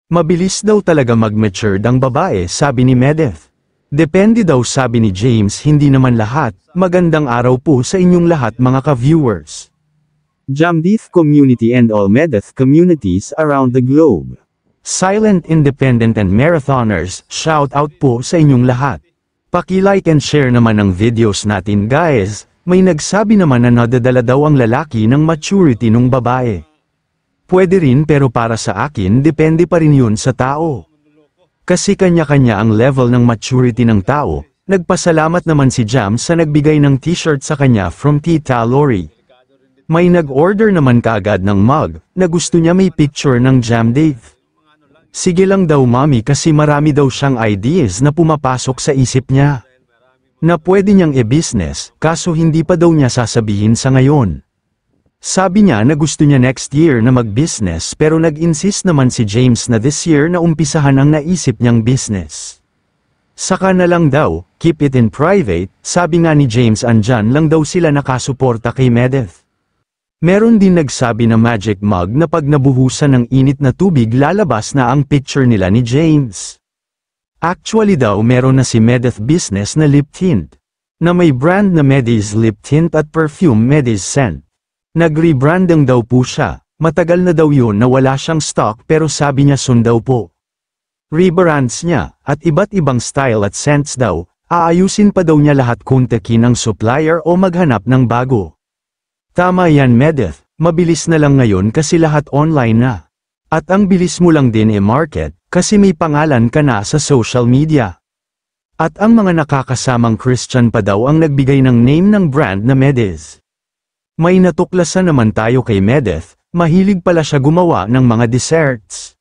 Mabilis daw talaga mag-mature ang babae, sabi ni Medeth. Depende daw, sabi ni James, hindi naman lahat. Magandang araw po sa inyong lahat mga ka-viewers. Jamdeeth community and all Medeth communities around the globe. Silent Independent and Marathoners, shout out po sa inyong lahat. Paki-like and share naman ang videos natin guys. May nagsabi naman na nadadala daw ang lalaki ng maturity ng babae. Pwede rin, pero para sa akin depende pa rin yun sa tao. Kasi kanya-kanya ang level ng maturity ng tao. Nagpasalamat naman si Jam sa nagbigay ng t-shirt sa kanya from Tita Lori. May nag-order naman kaagad ng mug, na gusto niya may picture ng Jamdeeth. Sige lang daw mami, kasi marami daw siyang ideas na pumapasok sa isip niya. Na pwede niyang e-business, kaso hindi pa daw niya sasabihin sa ngayon. Sabi niya na gusto niya next year na mag-business, pero nag-insist naman si James na this year na umpisahan ang naisip niyang business. Saka na lang daw, keep it in private, sabi nga ni James, andyan lang daw sila nakasuporta kay Medeth. Meron din nagsabi na magic mug na pag nabuhusan ng init na tubig lalabas na ang picture nila ni James. Actually daw meron na si Medeth business na lip tint, na may brand na Medeth's lip tint at perfume Medeth's scent. Nag-rebranding daw po siya, matagal na daw yun na wala siyang stock, pero sabi niya soon daw po. Rebrands niya, at iba't ibang style at scents daw, aayusin pa daw niya lahat, kontakin ang supplier o maghanap ng bago. Tama yan Medeth, mabilis na lang ngayon kasi lahat online na. At ang bilis mo lang din e-market, kasi may pangalan ka na sa social media. At ang mga nakakasamang Christian pa daw ang nagbigay ng name ng brand na Medeth. May natuklasan naman tayo kay Medeth, mahilig pala siya gumawa ng mga desserts.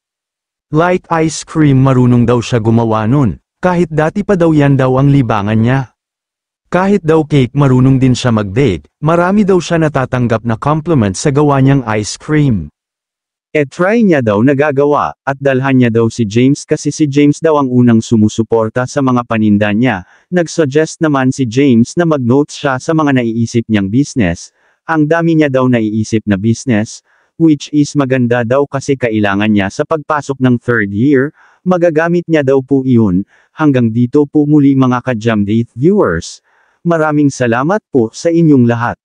Like ice cream, marunong daw siya gumawa nun, kahit dati pa daw yan daw ang libangan niya. Kahit daw cake, marunong din siya mag-bake, marami daw siya natatanggap na compliment sa gawa niyang ice cream. Try niya daw nagagawa, at dalhan niya daw si James kasi si James daw ang unang sumusuporta sa mga paninda niya. Nag-suggest naman si James na mag-notes siya sa mga naiisip niyang business. Ang dami niya daw naiisip na business, which is maganda daw kasi kailangan niya sa pagpasok ng third year, magagamit niya daw po iyon. Hanggang dito po muli mga ka-Jamdeeth viewers. Maraming salamat po sa inyong lahat.